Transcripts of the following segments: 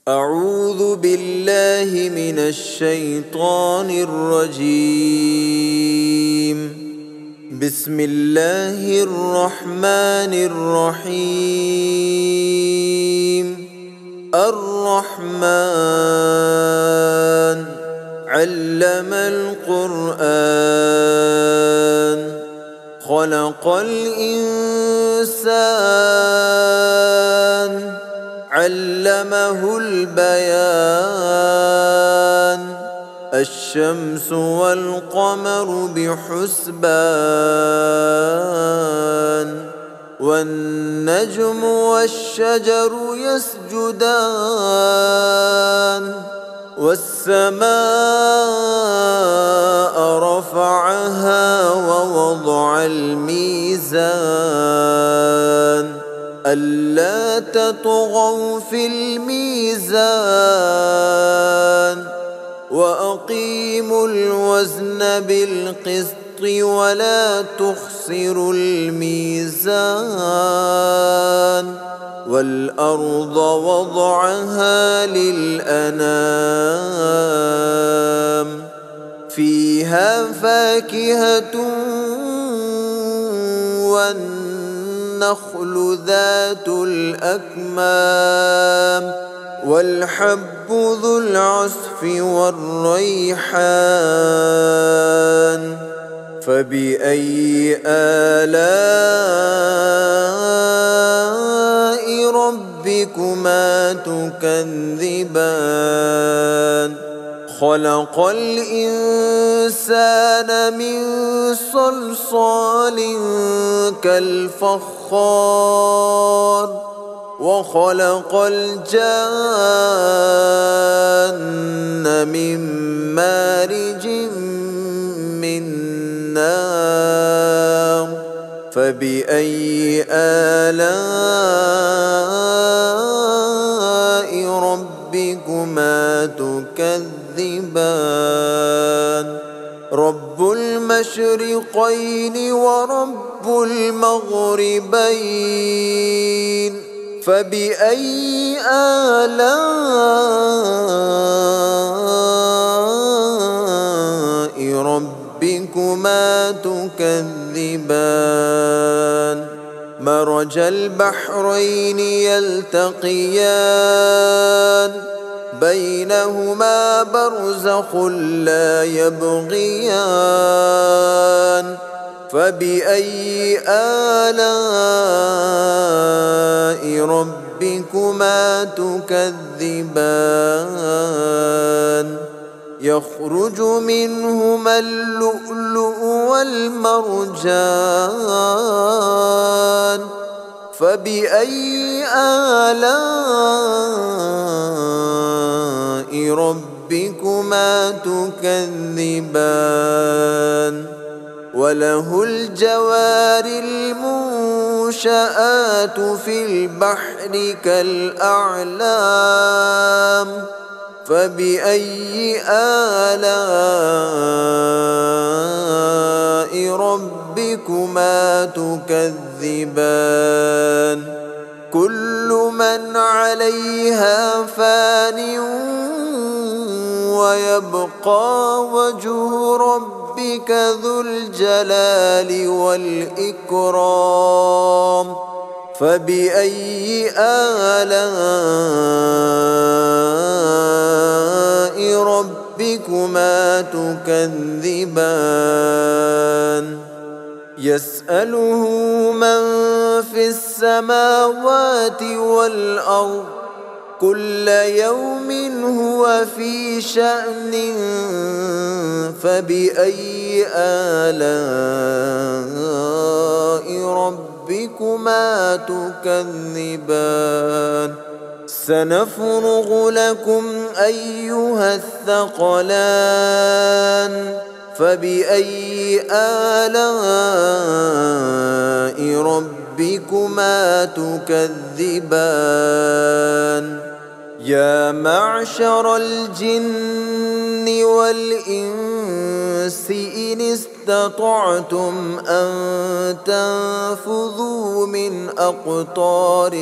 أعوذ بالله من الشيطان الرجيم. بسم الله الرحمن الرحيم. الرحمن علم القرآن خلق الإنسان علمه البيان الشمس والقمر بحسبان والنجم والشجر يسجدان والسماء رفعها ووضع الميزان ألا تطغوا في الميزان وأقيموا الوزن بالقسط ولا تخسروا الميزان والأرض وضعها للأنام فيها فاكهة والنخل ذات الأكمام والحب ذو العصف والريحان فبأي آلاء ربكما تكذبان خلق الإنسان من صلصال كالفخار وخلق الجان من مارج من نار فبأي آلاء ربكما تكذبان رب المشرقين ورب المغربين فبأي آلاء ربكما تكذبان مرج البحرين يلتقيان بينهما برزخ لا يبغيان فبأي آلاء ربكما تكذبان يخرج منهما اللؤلؤ والمرجان فبأي آلاء ربكما تكذبان وله الجوار المنشآت في البحر كالأعلام فبأي آلاء ربكما تكذبان كل من عليها فان ويبقى وجه ربك ذو الجلال والإكرام فبأي آلاء ربكما تكذبان يسأله من في السماوات والأرض كل يوم هو في شأن فبأي آلاء ربكما تكذبان سنفرغ لكم أيها الثقلان فبأي آلاء ربكما تكذبان يا معشر الجن والإنس إن استطعتم أن تنفذوا من أقطار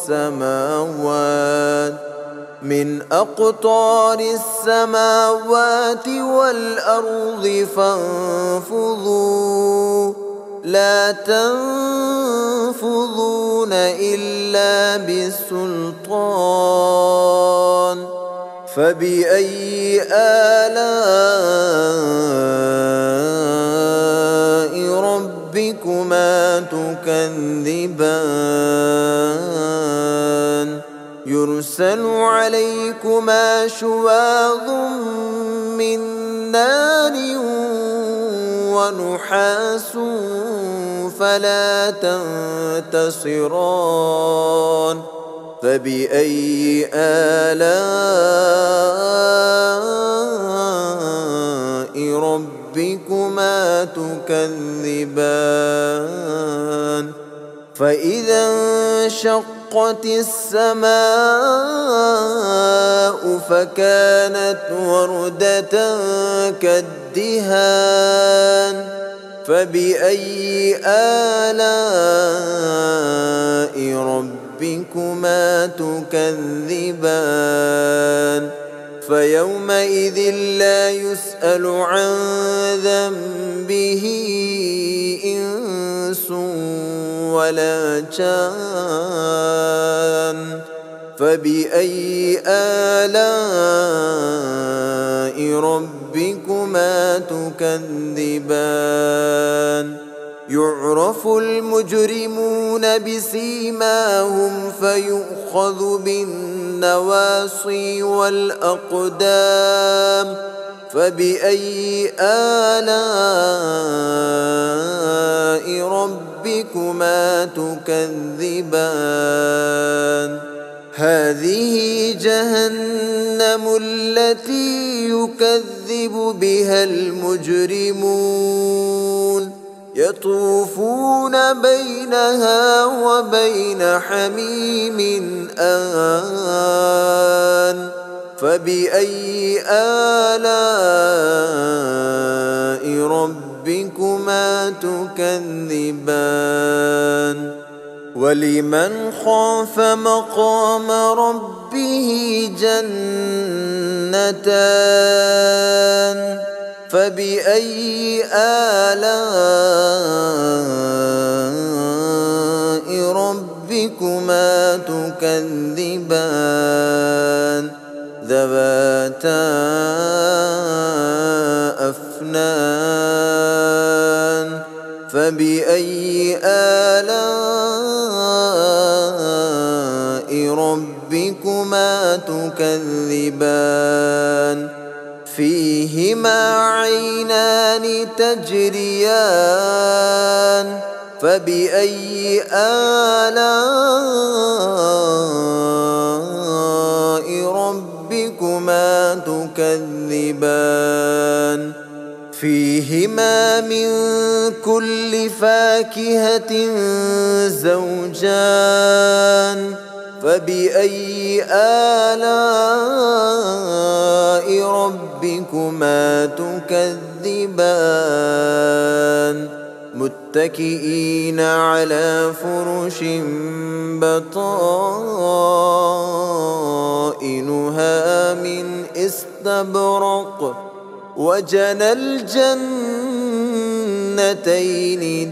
السماوات من أقطار السماوات والأرض فانفذوا لا تنفذون إلا بسلطان فبأي آلاء ربكما تكذبان يرسل عليكما شواظ من نار ونحاس فلا تنتصران فبأي آلاء ربكما تكذبان فإذا انشقت السماء فكانت وردة كالدهان فبأي آلاء ربكما تكذبان فيومئذ لا يسأل عن ذنبه إنس ولا جان فبأي آلاء ربكما تكذبان يعرف المجرمون بسيماهم فيؤخذ بالنواصي والأقدام فبأي آلاء ربكما تكذبان هذه جهنم التي يكذب بها المجرمون يطوفون بينها وبين حميم آن فبأي آلاء ربكما تكذبان ولمن خاف مقام ربه جنتان فبأي آلاء ربكما تكذبان ذواتا أفنان فبأي آلاء ربكما تكذبان فيهما عينان تجريان فبأي آلاء ربكما تكذبان فيهما من كل فاكهة زوجان فبأي آلاء ربكما تكذبان متكئين على فرش بطائنها من استبرق وجنى الجنتين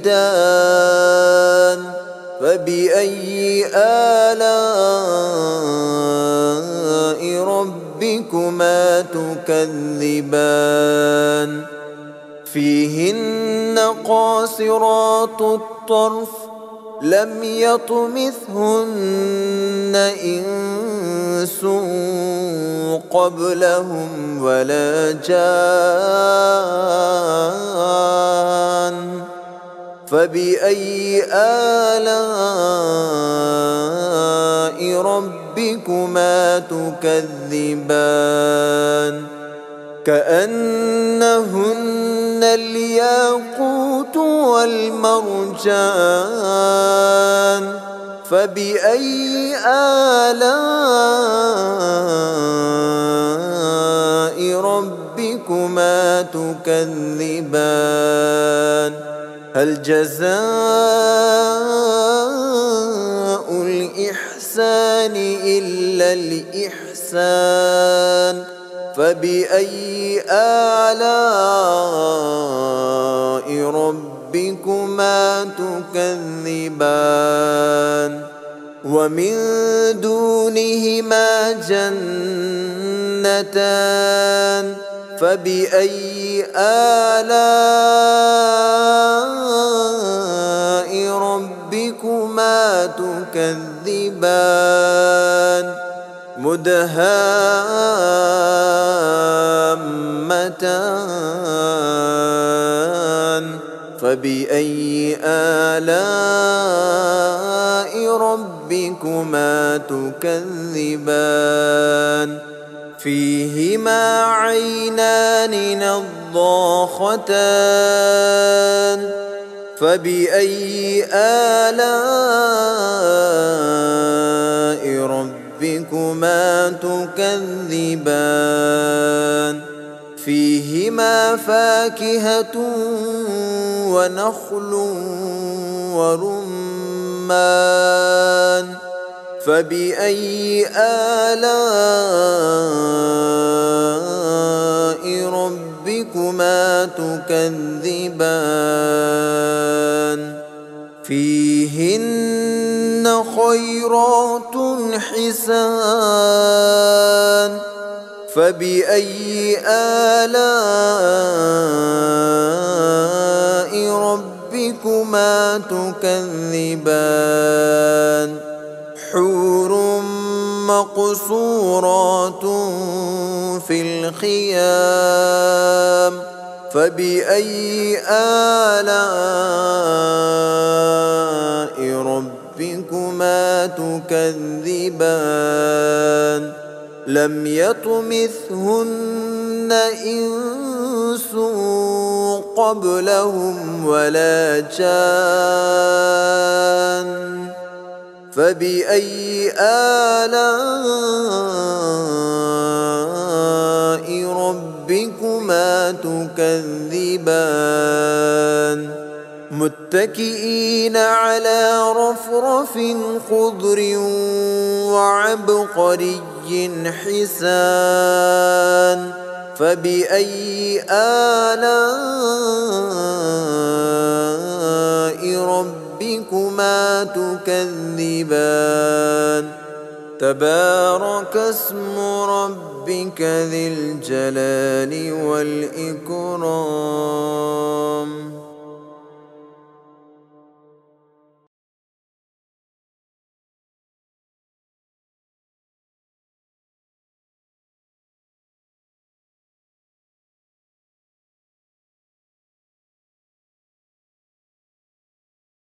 دان فبأي آلاء ربكما تكذبان فيهن قاصرات الطرف لم يطمثهن إنس قبلهم ولا جان فبأي آلاء ربكما تكذبان كأنهن الياقوت والمرجان فبأي آلاء ربكما تكذبان هل جزاء الإحسان إلا الإحسان حسان فبأي آلاء ربكما تكذبان ومن دونهما جنتان فبأي آلاء ربكما تكذبان مدهامتان فبأي آلاء ربكما تكذبان فيهما عينان نضاختان فبأي آلاء ربكما تكذبان فيهما فاكهة ونخل ورمان فبأي آلاء ربكما تكذبان فيهن خيرات حسان فبأي آلاء ربكما تكذبان حور مقصورات في الخيام فبأي آلاء ربكما تكذبان لم يطمثهن إنس قبلهم ولا جان فبأي آلاء ربكما تكذبان متكئين على رفرف خضر وعبقري حسان فبأي آلاء ربكما تكذبان تبارك اسم ربك ذي الجلال والإكرام